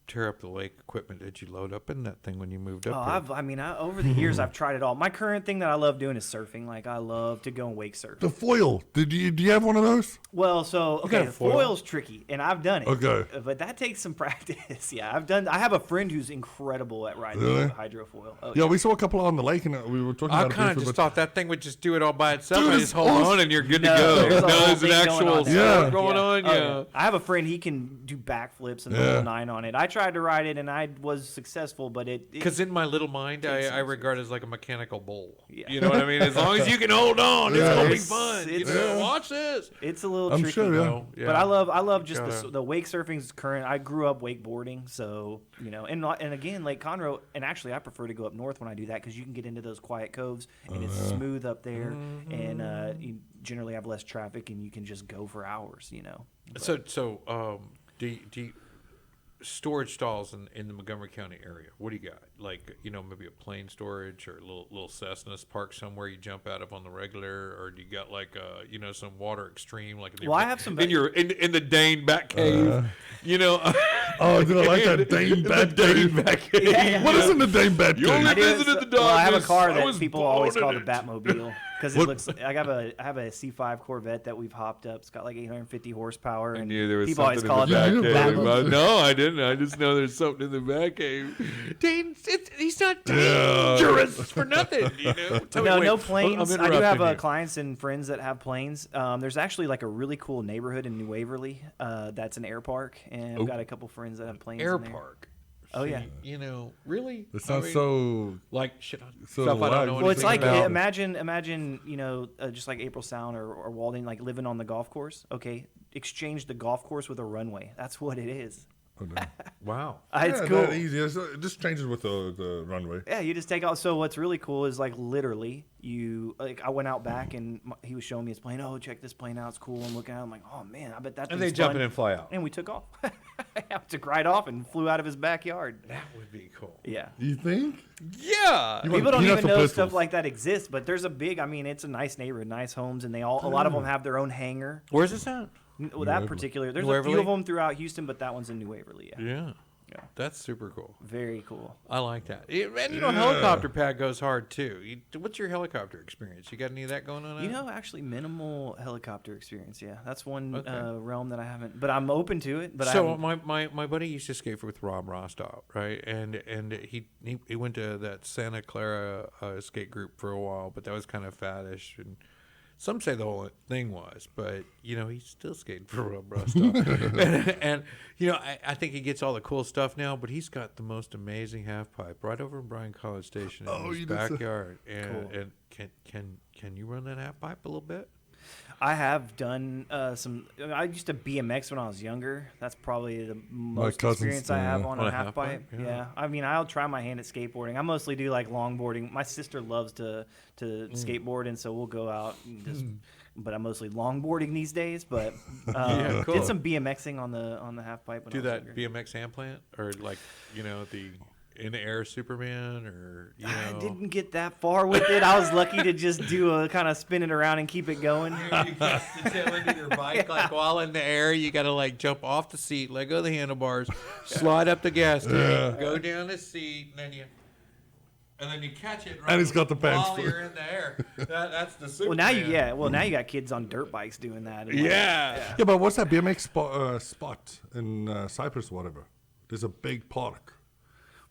tear up the lake equipment did you load up in that thing when you moved up here? Over the years, I've tried it all. My current thing that I love doing is surfing. Like, I love to go and wake surf. The foil. Do you have one of those? Well, so, got okay, a the foil? foil's tricky, and I've done it. Okay. But that takes some practice. Yeah, I have a friend who's incredible at riding Really? hydrofoil. Oh, Yeah, we saw a couple on the lake, and we were talking I about it kind of briefly, just but- thought that thing would just do it all by itself. Dude, and it's just hold awesome. on, and you're good No, to go. there's a No, whole there's an thing going actual on there. Yeah. sport going on. Oh, Yeah. I have a friend, he can do backflips and the whole nine on it. I tried to ride it, and I was successful, but it Because in my little mind, I regard it as like a mechanical bull. Yeah. You know what I mean? As long as you can hold on, it's Yeah. gonna be It's- fun. it's- Watch this. it's a little I'm tricky. sure, yeah. No, yeah. But I love just Gotta- the wake surfing's current. I grew up wakeboarding, so and again, Lake Conroe, and actually I prefer to go up north when I do that because you can get into those quiet coves and it's smooth up there, and you generally have less traffic and you can just go for hours. So, do you storage stalls in the Montgomery County area? What do you got? Like, maybe a plane storage or a little Cessna's parked somewhere you jump out of on the regular, or do you got like some water extreme like in Well, I have some in your in the Dane back cave, Oh, dude, I like that Dane Bat Cave. back cave. Yeah. What is in the Dane Bat You Cave? only I do. visited the Well, I have a Dodgers. car I that was people always born call in the it. Batmobile because it What? looks. I have a C5 Corvette that we've hopped up. It's got like 850 horsepower, I and knew there was people always something call in it the back Yeah, cave. Batmobile. No, I didn't. I just know there's something in the back cave. Dane, he's not dangerous for nothing. Tell me, No, wait, no I'm planes. I do interrupting have you. clients and friends that have planes. There's actually like a really cool neighborhood in New Waverly that's an air park, and I've got a couple friends that have planes. Air in there. park. Oh yeah. Really? It sounds so. like shit. So Stuff I don't know alive. Well, it's anything like about. imagine just like April Sound or Walden, like living on the golf course. Okay, exchange the golf course with a runway. That's what it is. Oh, no. Wow. It's Yeah, cool. that easy. It just changes with the runway. Yeah, you just take out. So what's really cool is like literally I went out back and he was showing me his plane. Oh, check this plane out. It's cool. I'm looking at it. I'm like, oh man, I bet that. And thing's they jump fun. in and fly out. And we took off. I took right off and flew out of his backyard. That would be cool. Yeah. You think? Yeah. People don't you have even some know pistols. stuff like that exists, but there's it's a nice neighborhood, nice homes, and a lot of them have their own hangar. Where's this at? Well, that particular, there's New a few Waverly? of them throughout Houston, but that one's in New Waverly. Yeah. Yeah. Yeah. That's super cool. Very cool. I like that. And helicopter pad goes hard too. What's your helicopter experience? You got any of that going on? Actually minimal helicopter experience. Yeah, that's one Okay. realm that I haven't, but I'm open to it. But So I haven't- my buddy used to skate with Rob Rostow, right? And he went to that Santa Clara skate group for a while, but that was kind of faddish. And Some say the whole thing was, but he's still skating for real, bro. and I think he gets all the cool stuff now, but he's got the most amazing half pipe right over in Bryan College Station in his backyard. And can you run that half pipe a little bit? I have done some. I used to BMX when I was younger. That's probably the most experience I have on a half pipe. Yeah. I mean, I'll try my hand at skateboarding. I mostly do like longboarding. My sister loves to skateboard, and so we'll go out and just. But I'm mostly longboarding these days. But cool. Did some BMXing on the half pipe. When do I was that younger. BMX hand plant or like the in the air Superman or I didn't get that far with it. I was lucky to just do a kind of spin it around and keep it going. You catch the tail end of your bike like while in the air. You got to like jump off the seat, let go of the handlebars, slide up the gas tank, go down the seat, and then you catch it. Right And he's got the pants while for you're in the air. That's the Superman. Now you got kids on dirt bikes doing that. And Yeah. Yeah, but what's that BMX spot in Cyprus or whatever? There's a big park.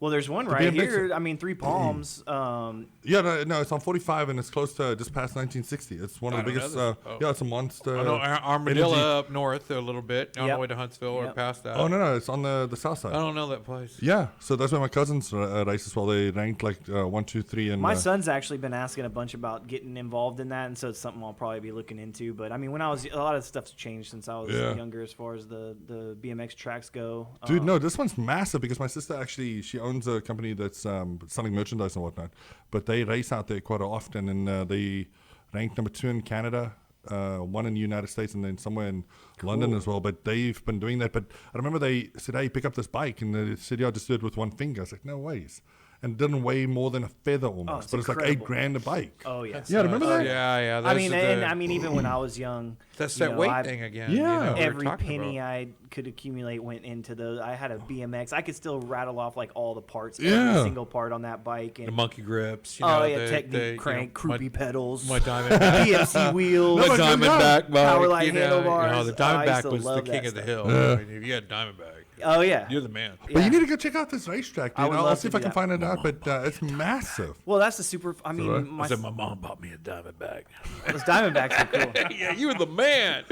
Well, there's one right BMX here. I mean, Three Palms. Yeah, no, it's on 45 and it's close to just past 1960. It's one of the biggest. Yeah, it's a monster. I know Armadillo energy. up north a little bit, on the Yep. way to Huntsville or Yep. past that. Oh no, it's on the south side. I don't know that place. Yeah, so that's where my cousins race as well. They ranked like 1, 2, 3, and My son's actually been asking a bunch about getting involved in that, and so it's something I'll probably be looking into. But I mean, a lot of stuff's changed since I was younger as far as the BMX tracks go. Dude, no, this one's massive because my sister actually she owns a company that's selling merchandise and whatnot. But they race out there quite often, and they ranked number 2 in Canada, 1 in the United States, and then somewhere in London as well. But they've been doing that. But I remember they said, "Hey, pick up this bike," and they said, "Yeah, just do it with one finger." I was like, "No ways." And it didn't weigh more than a feather almost, it's but it's like incredible. $8,000 a bike. Oh yes. Yeah, remember that? Yeah. I mean, even when I was young, that's you that know, weight thing again. Yeah. we were every talking penny about. I could accumulate went into those. I had a BMX. I could still rattle off like all the parts, Yeah. every single part on that bike. The And monkey grips. technique, crank, croupy pedals, My Diamondback. PFC wheels, No, My but good Diamondback bike. Power light handlebars. The Oh, I used Diamondback to was the love king that of the stuff. hill. Yeah. I mean, if you had Diamondback, Oh yeah. you're the man. But you need to go check out this racetrack, dude. would I'll love see to if I do can that. find it out, but it's massive. Well, that's the super. I mean, right? my, I said my mom bought me a Diamondback. those Diamondbacks are cool. Yeah, you were the man.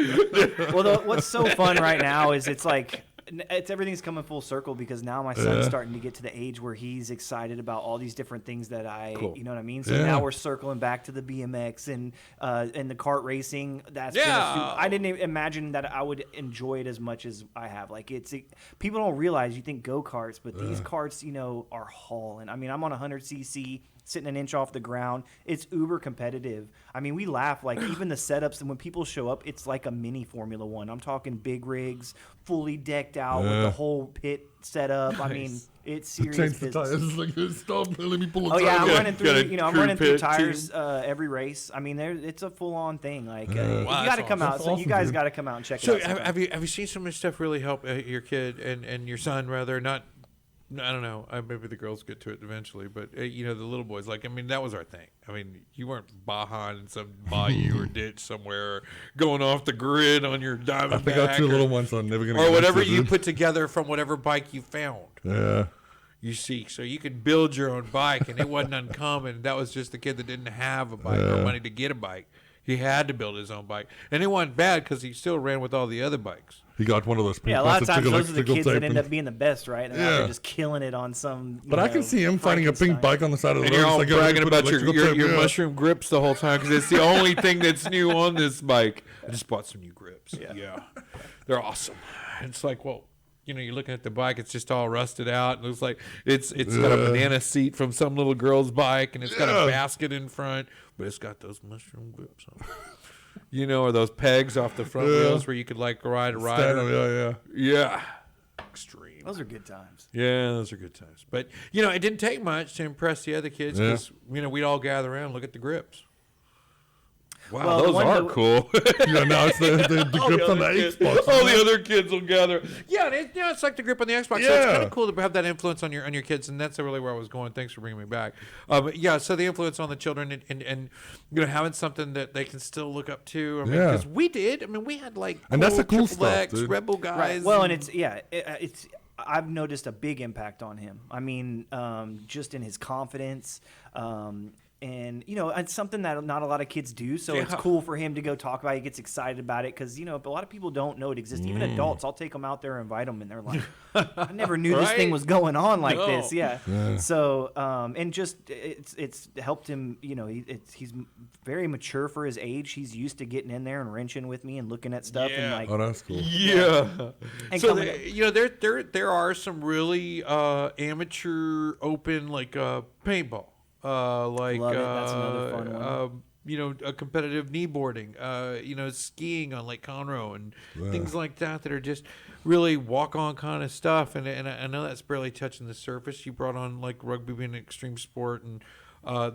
Well, what's so fun right now is it's like everything's coming full circle because now my son's starting to get to the age where he's excited about all these different things that you know what I mean. So now we're circling back to the BMX and the kart racing. That's I didn't even imagine that I would enjoy it as much as I have. Like people don't realize you think go karts, but these karts are hauling. I mean, I'm on a 100cc. Sitting an inch off the ground. It's uber competitive. I mean, we laugh like even the setups and when people show up, it's like a mini Formula One. I'm talking big rigs, fully decked out with the whole pit set up. I mean, it's serious Change the business. tires. It's like, stop, let me pull a Oh yeah, I'm tire. running through. I'm crew running through pit, tires every race. I mean, it's a full on thing. Like you Wow, got to that's come out. awesome. So you That's guys awesome, got to come out and check So it out. have you seen some of this stuff really help your kid and your son rather not? I don't know. Maybe the girls get to it eventually, but the little boys. Like, I mean, that was our thing. I mean, you weren't behind in some bayou or ditch somewhere, or going off the grid on your Diamondback. I think I got 2 little ones, so I'm never going to or whatever you put together from whatever bike you found. Yeah. You see, so you could build your own bike, and it wasn't uncommon. That was just the kid that didn't have a bike or money to get a bike. He had to build his own bike, and it wasn't bad because he still ran with all the other bikes. He got one of those. Yeah, a lot of times those are the kids that tape end and- up being the best, right? They're out there just killing it on some. But I can see him finding a pink bike on the side of the And road. you're all It's like, bragging put about electrical your tape, yeah. mushroom grips the whole time because it's the only thing that's new on this bike. I just bought some new grips. Yeah. They're awesome. It's like, well, you're looking at the bike, it's just all rusted out. It looks like it's got a banana seat from some little girl's bike, and it's got a basket in front, but it's got those mushroom grips on it. Or those pegs off the front wheels where you could like ride a Stand rider. up, yeah. Yeah. Extreme. Those are good times. Yeah, those are good times. But, it didn't take much to impress the other kids because, we'd all gather around and look at the grips. Wow, Well, the those one are that- cool. Yeah, now it's the grips on the Xbox. All the other kids will gather. Yeah, it's like the grip on the Xbox. So it's Yeah. kind of cool to have that influence on your kids, and that's really where I was going. Thanks for bringing me back. So the influence on the children and having something that they can still look up to. I mean, Yeah. because we did. I mean, we had like And that's the cool Triple stuff, X, dude. Rebel guys. Right. Well, and it's I've noticed a big impact on him. I mean, just in his confidence. and it's something that not a lot of kids do. So it's cool for him to go talk about it. He gets excited about it because a lot of people don't know it exists. Even adults, I'll take them out there and invite them, and they're like, I never knew this thing was going on like this. Yeah. So and just it's helped him. He's very mature for his age. He's used to getting in there and wrenching with me and looking at stuff and like. Oh, that's cool. Yeah. And so there are some really amateur open like paintball, like Love it. That's another fun one. A competitive kneeboarding, skiing on Lake Conroe and things like that are just really walk-on kind of stuff. And I know that's barely touching the surface. You brought on like rugby being an extreme sport, and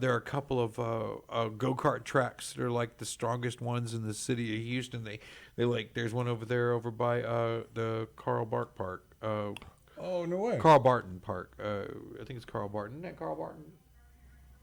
there are a couple of go-kart tracks that are like the strongest ones in the city of Houston. They like there's one over by the Carl Bark Park. Oh, no way. Carl Barton Park. I think it's Carl Barton. Isn't that Carl Barton?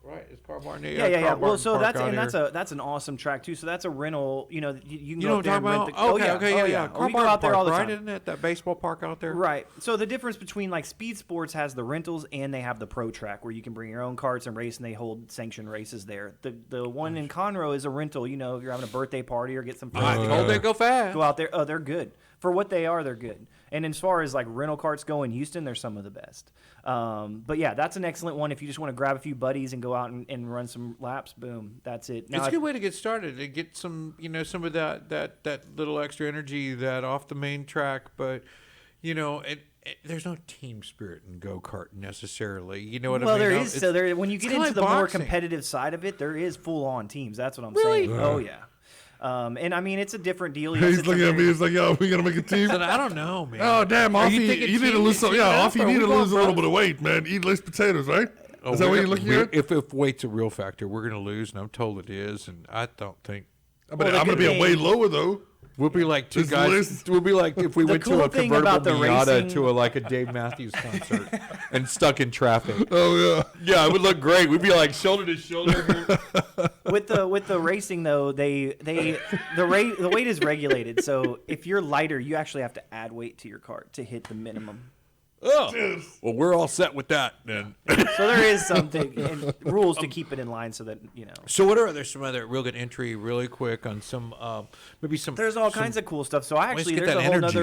Right, it's Carl Barton. Yeah. Carl Well, Barton so Park that's an awesome track too. So that's a rental. You can You go know up what there I'm and talking rent about? the. Okay. Carl We go Barton out there Park, all the right? time. Isn't it that baseball park out there? Right. So the difference between like Speed Sports has the rentals and they have the pro track where you can bring your own carts and race, and they hold sanctioned races there. The one in Conroe is a rental. If you're having a birthday party or get some friends I together, told they go fast. go out there. Oh, they're good. For what they are, they're good. And as far as like rental carts go in Houston, they're some of the best. But yeah, that's an excellent one. If you just want to grab a few buddies and go out and run some laps, boom, that's it. Now, It's a good way to get started and get some, some of that little extra energy that off the main track. But, there's no team spirit in go-kart necessarily. You know what I mean? well, there No, is. So there, when you get kinda into like the more boxing. competitive side of it, there is full-on teams. That's what I'm Really? saying. Oh yeah. And I mean, it's a different deal. He's It's a looking at me. very- He's like, yo, we got to make a team. But I don't know, man. Oh, damn, Are Offie, you thinking you need to team- lose some. team Yeah, up, Offie, or you we need to going lose a little both? bit of weight, man. Eat less potatoes, right? Oh, Is that what you're looking at? If weight's a real factor, we're going to lose, and I'm told it is, and I don't think. But the I'm going to good be way thing- lower, though. We'll be like two This guys. list- We'll be like if we The went to cool a thing convertible about the Miata racing- to a Dave Matthews concert and stuck in traffic. Oh, yeah. Yeah, it would look great. We'd be like shoulder to shoulder. with the racing though, the weight is regulated. So if you're lighter, you actually have to add weight to your cart to hit the minimum. Oh, well, we're all set with that then. So there is something and rules to keep it in line so that So what are there's some other real good entry, really quick on some maybe some. There's all kinds of cool stuff. So Let's actually, get there's a that whole energy.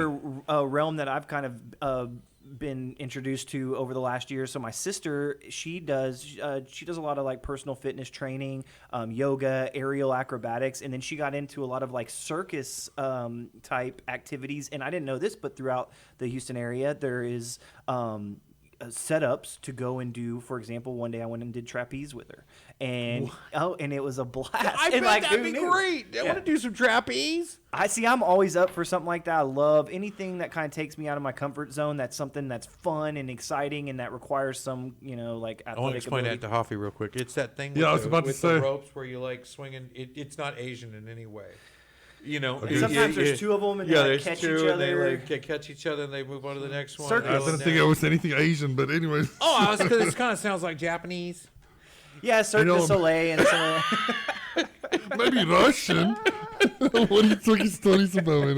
other realm that I've kind of been introduced to over the last year. So my sister, she does a lot of like personal fitness training, yoga, aerial acrobatics, and then she got into a lot of like circus type activities. And I didn't know this, but throughout the Houston area, there is setups to go and do. For example, one day I went and did trapeze with her, and and it was a blast. I And, bet like, that'd who be knew? great. I Yeah. want to do some trapeze. I'm always up for something like that. I love anything that kind of takes me out of my comfort zone. That's something that's fun and exciting and that requires some, like I want to athletic explain ability. that to Hoffy real quick. It's that thing. Yeah, I was with about to with say. the ropes where you like swinging. It's not Asian in any way. And sometimes there's two of them and they like there's catch two, each and other. they catch each other and they move on to the next one. Circus. I didn't think it was anything Asian, but anyways. Oh, because it kind of sounds like Japanese. Yeah, Cirque du Soleil and some. Maybe Russian. What are you talking stories about?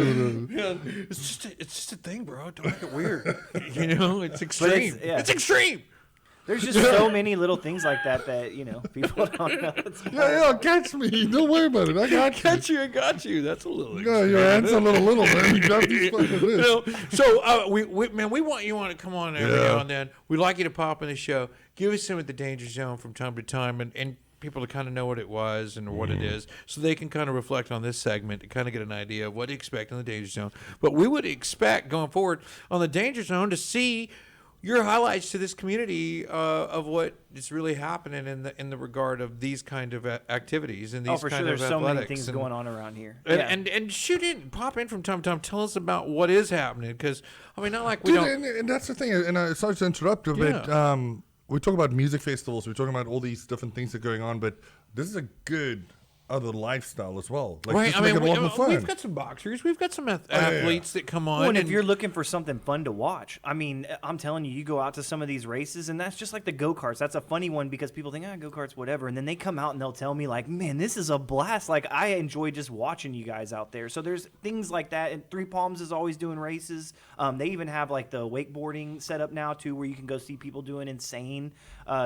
Yeah, it's just a thing, bro. Don't make it weird. It's extreme. yeah. It's extreme. There's just so many little things like that people don't know. Yeah, catch me. Don't worry about it. I got you. I got you. That's a little. Yeah, your hand's a little, man. You got these fucking wrists. So we want you to come on every Yeah. now and then. We'd like you to pop in the show. Give us some of the Danger Zone from time to time, and people to kind of know what it was and what it is, so they can kind of reflect on this segment to kind of get an idea of what to expect in the Danger Zone. But we would expect going forward on the Danger Zone to see your highlights to this community of what is really happening in the regard of these kind of activities and these For kind sure, of there's so many athletics things and- going on around here. and shoot in, pop in from time to time. Tell us about what is happening, because I mean, not like we Dude, don't. and that's the thing. And sorry to interrupt, but we talk about music festivals. We're talking about all these different things that are going on, but this is a good other lifestyle as well. Like, Right. just I make mean, it a lot more fun. we've got some boxers. We've got some athletes that come on. Well, and if you're looking for something fun to watch, I mean, I'm telling you, you go out to some of these races, and that's just like the go-karts. That's a funny one because people think, go-karts, whatever. And then they come out and they'll tell me, like, man, this is a blast. Like, I enjoy just watching you guys out there. So there's things like that. And Three Palms is always doing races. They even have, like, the wakeboarding set up now, too, where you can go see people doing insane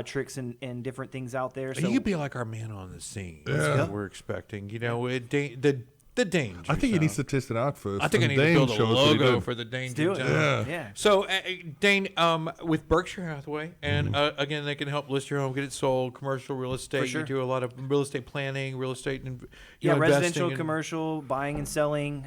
tricks and different things out there. So you'd be like our man on the scene. Yeah. That's what we're expecting. You know, the danger. I think he zone. needs to test it out first. I think I and need to Dane build a shows what he logo did. for the Dane-Ger do it. Zone. Yeah. So, Dane, with Berkshire Hathaway, and again, they can help list your home, get it sold, commercial real estate. sure. You do a lot of real estate planning, real estate, and Residential, investing and- commercial, buying and selling,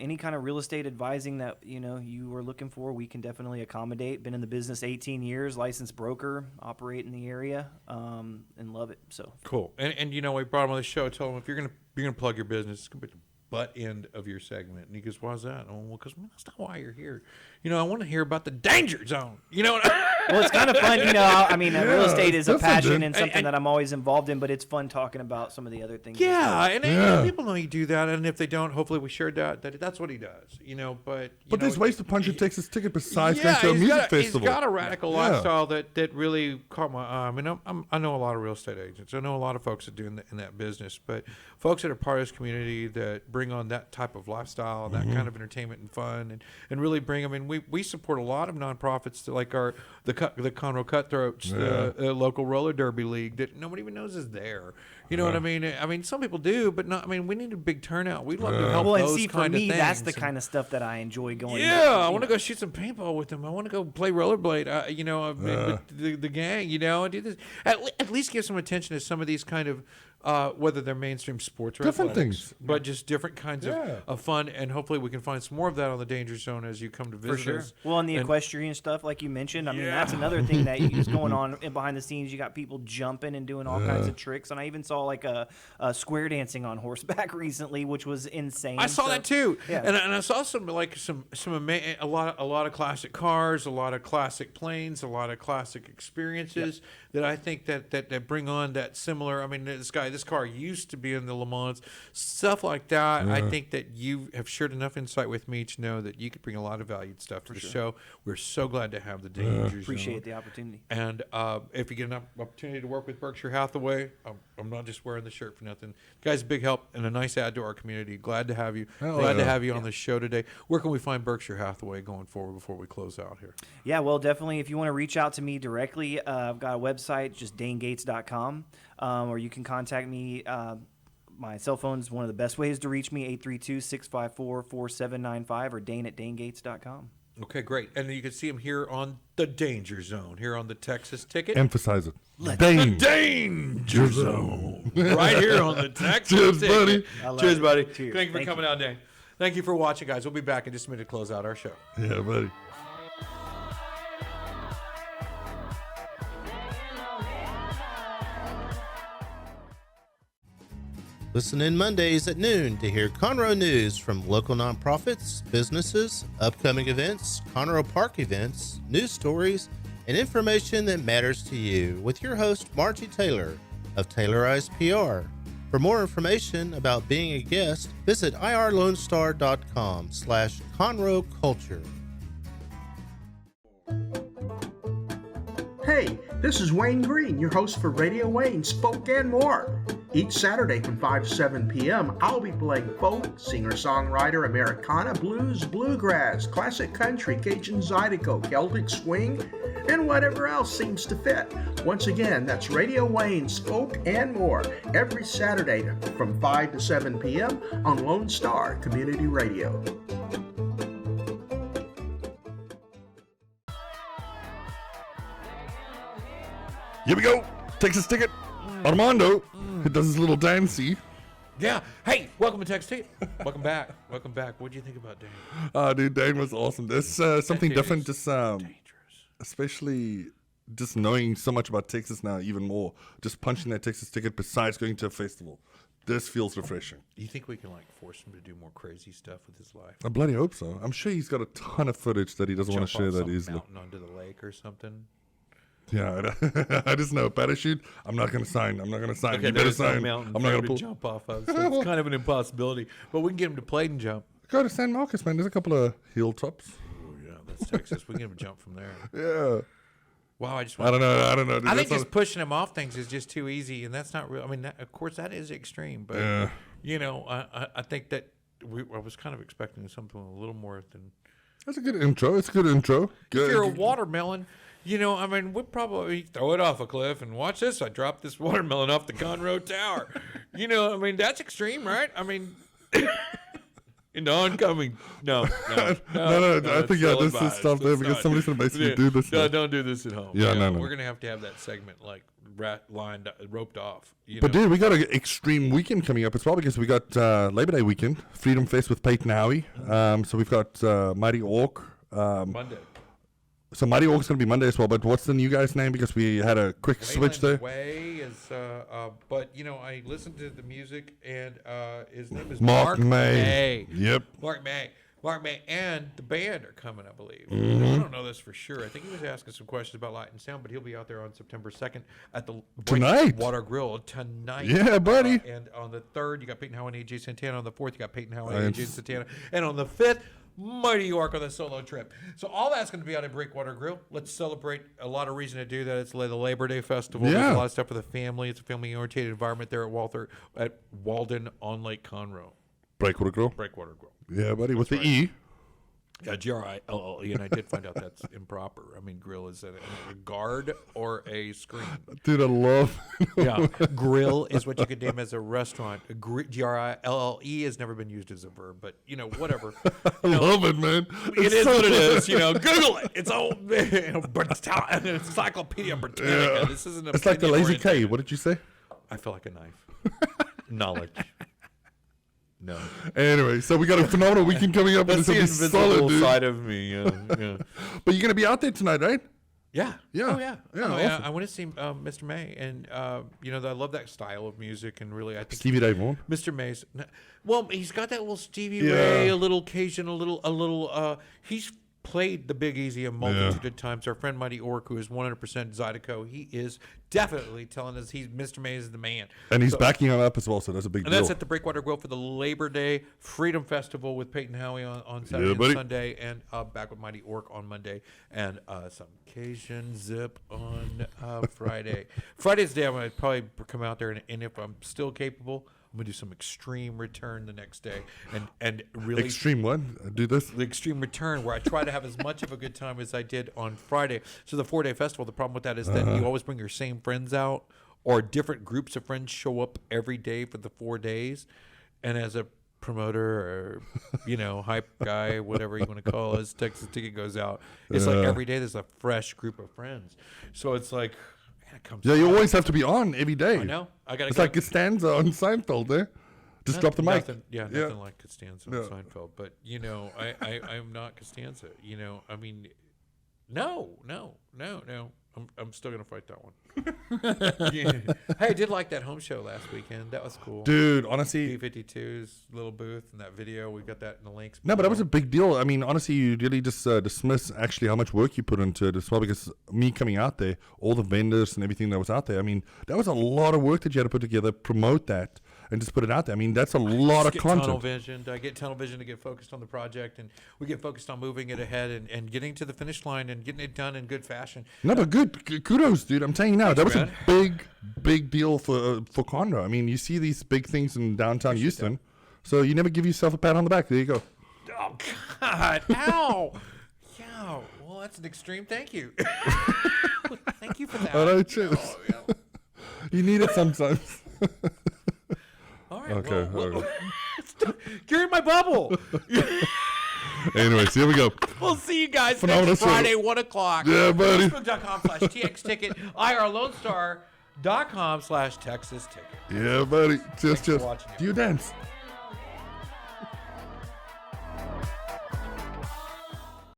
any kind of real estate advising that you were looking for, we can definitely accommodate. Been in the business 18 years, licensed broker, operate in the area, and love it. So Cool. And we brought him on the show. Told him if you're gonna plug your business, it's gonna be the butt end of your segment. And he goes, "Why's that?" Oh, well, because that's not why you're here. I want to hear about the Danger Zone. What well, it's kind of fun. I mean, real estate is a different, passion dude. and something that I'm always involved in, but it's fun talking about some of the other things. as well. Yeah, and people know you do that, and if they don't, hopefully we shared that's what he does. But There's ways to punch a Texas ticket besides yeah, going to a music festival. He's got a radical Yeah. lifestyle that really caught my eye. I mean, I know a lot of real estate agents. I know a lot of folks that do in that business, but folks that are part of this community that bring on that type of lifestyle, that kind of entertainment and fun, and really bring them in. We support a lot of nonprofits that like the Conroe Cutthroats, the local roller derby league that nobody even knows is there. You know what I mean? I mean, some people do, but not. I mean, we need a big turnout. We'd love to help Well, and those see, for kind me, of things. that's the kind of stuff that I enjoy going. Yeah, I want to go shoot some paintball with them. I want to go play rollerblade. With the gang. And do this. At least give some attention to some of these kind of whether they're mainstream sports or Different athletics, things. but just different kinds Yeah. of fun. And hopefully we can find some more of that on the Danger Zone as you come to visit For sure. us. Well, and the equestrian stuff, like you mentioned, I mean, that's another thing that is going on behind the scenes. You got people jumping and doing all kinds of tricks, and I even saw like a square dancing on horseback recently, which was insane. I saw that too, Yeah. and I saw a lot of classic cars, a lot of classic planes, a lot of classic experiences that I think that bring on that similar. I mean, this car used to be in the Le Mans, stuff like that. I think that you have shared enough insight with me to know that you could bring a lot of valued stuff to the show. We're so glad to have the Danger Zone. Appreciate the opportunity. And if you get an opportunity to work with Berkshire Hathaway, I'm not just wearing the shirt for nothing. The guy's a big help and a nice add to our community. Glad to have you. Glad to have you on the show today. Where can we find Berkshire Hathaway going forward before we close out here? Yeah, well, definitely. If you want to reach out to me directly, I've got a website, just danegates.com, or you can contact me. My cell phone is one of the best ways to reach me, 832-654-4795, or dane@danegates.com. Okay, great. And you can see him here on the Danger Zone, here on the Texas Ticket. Emphasize it. The Dane. Danger Zone. Right here on the Texas Cheers, Ticket. buddy. Cheers, buddy. Cheers. Thank you for Thank coming out, Dane. Thank you for watching, guys. We'll be back in just a minute to close out our show. Yeah, buddy. Listen in Mondays at noon to hear Conroe news from local nonprofits, businesses, upcoming events, Conroe Park events, news stories, and information that matters to you with your host, Margie Taylor of Taylorized PR. For more information about being a guest, visit irlonestar.com/Conroe Culture. Hey, this is Wayne Green, your host for Radio Wayne, Spoke and More. Each Saturday from 5 to 7 p.m., I'll be playing folk, singer-songwriter, Americana, blues, bluegrass, classic country, Cajun Zydeco, Celtic swing, and whatever else seems to fit. Once again, that's Radio Wayne, Spoke and More, every Saturday from 5 to 7 p.m. on Lone Star Community Radio. Here we go. Texas Ticket. Armando. He does his little dancey. Yeah. Hey, welcome to Texas Ticket. Welcome back. Welcome back. What do you think about Dane? Dude, Dane was awesome. There's something Dude, different, he's just dangerous. especially just knowing so much about Texas now, even more. Just punching that Texas Ticket besides going to a festival. This feels refreshing. Do you think we can force him to do more crazy stuff with his life? I bloody hope so. I'm sure he's got a ton of footage that he doesn't want to Jump share off that some easily. mountain onto the lake or something. Yeah, I just know parachute. I'm not gonna sign. Okay, you better there's no sign. mountain I'm for not him gonna to pull. jump off of, so it's kind of an impossibility. But we can get him to play and jump. Go to San Marcos, man. There's a couple of hilltops. Oh yeah, that's Texas. We can get him to jump from there. Yeah. Wow, I just I don't know. Dude. I think That's just pushing him off things is just too easy, and that's not real. I mean, of course, that is extreme, but Yeah. you know, I think that I was kind of expecting something a little more than. That's a good intro. It's a good intro. If you're a Good. watermelon, you know, I mean, we'd probably throw it off a cliff and watch this. I dropped this watermelon off the Conroe Tower. You know, I mean, that's extreme, right? I mean, in the oncoming. No. No, I think, yeah, this is stuff there because somebody's going to basically do this. No, don't do this at home. Yeah, no. We're going to have that segment like roped off. You But know? dude, we got an extreme weekend coming up as well because we got Labor Day weekend, Freedom Fest with Peyton Howie. So we've got Mighty Orc. Monday. So Mighty Orc's going to be Monday as well. But what's the new guy's name? Because we had a quick switch there. Way is, but you know, I listened to the music and his name is Mark May. May. Yep. Mark May and the band are coming, I believe. Mm-hmm. I don't know this for sure. I think he was asking some questions about light and sound, but he'll be out there on September 2nd at the Tonight? Water Grill tonight. Yeah, buddy. And on the 3rd, you got Peyton Howe and AJ Santana. On the 4th, you got Peyton Howe and AJ Santana. And on the 5th, Mighty York on the solo trip. So all that's going to be out at Breakwater Grill. Let's celebrate. A lot of reason to do that. It's the Labor Day Festival. Yeah. There's a lot of stuff for the family. It's a family-oriented environment there at Walden on Lake Conroe. Breakwater Grill. Breakwater Grill. Yeah, buddy, with the E. Yeah, G-R-I-L-L-E, and I did find out that's improper. I mean, grill is a guard or a screen. Dude, I love. Yeah, grill is what you could name as a restaurant. G-R-I-L-L-E has never been used as a verb, but, you know, whatever. I love it, man. It is what it is, you know. Google it. It's all Encyclopedia Britannica. Yeah. This isn't a. It's like the lazy K. What did you say? I feel like a knife. Knowledge. No. Anyway, so we got a phenomenal weekend coming up. That's the and it's invisible gonna be solid, dude. side of me. Yeah. But you're going to be out there tonight, right? Yeah. Yeah. Oh, yeah. Yeah, Oh, yeah. awesome. I want to see Mr. May, and you know, I love that style of music, and really, I think Stevie Ray Vaughan. Mr. May's. Well, he's got that little Stevie Yeah. Ray, a little Cajun, a little. He's played the Big Easy a multitude of times. Our friend Mighty Orc, who is 100% Zydeco, he is definitely telling us Mr. May is the man. And he's So- backing him up as well, so that's a big And deal. that's at the Breakwater Grill for the Labor Day Freedom Festival with Peyton Howie on Saturday and buddy. Sunday, and back with Mighty Orc on Monday, and some Cajun zip on Friday. Friday's the day I'm going to probably come out there, and if I'm still capable, I'm going to do some extreme return the next day, and really Extreme one. Do this. the extreme return where I try to have as much of a good time as I did on Friday. So the 4-day festival, the problem with that is that you always bring your same friends out, or different groups of friends show up every day for the 4 days. And as a promoter or, you know, hype guy, whatever you want to call us, Texas Ticket goes out. It's like every day there's a fresh group of friends. So it's like, man, it comes Yeah, you out. always have to be on every day. I know. I got to It's like Costanza on Seinfeld there. Just drop the mic. Nothing like Costanza and Seinfeld. But, you know, I'm not Costanza. You know, I mean, no. I'm still going to fight that one. Yeah. Hey, I did like that home show last weekend. That was cool. Dude, honestly. B-52's little booth and that video. We got that in the links. No, but that was a below. big deal. I mean, honestly, you really just dismiss actually how much work you put into it as well, because me coming out there, all the vendors and everything that was out there, I mean, that was a lot of work that you had to put together, promote that, and just put it out there. I mean, that's a lot of Get tunnel content. vision. I get tunnel vision to get focused on the project, and we get focused on moving it ahead and getting to the finish line and getting it done in good fashion. No, but good. Kudos, dude. I'm telling you now, that was man. a big deal for Conroe. I mean, you see these big things in downtown Houston, so you never give yourself a pat on the back. There you go. Oh God! Ow! Yeah. Well, that's an extreme. Thank you. Thank you for that. All right, cheers. Oh, yeah. You need it sometimes. All right. Okay, Well, you're in my bubble. Anyways, here we go. We'll see you guys Phenomenal next show. Friday, 1 o'clock. Yeah, buddy. Facebook.com/TXTicket, IRLoneStar.com/TexasTicket. Yeah, buddy. Cheers, for cheers. watching, Do you dance?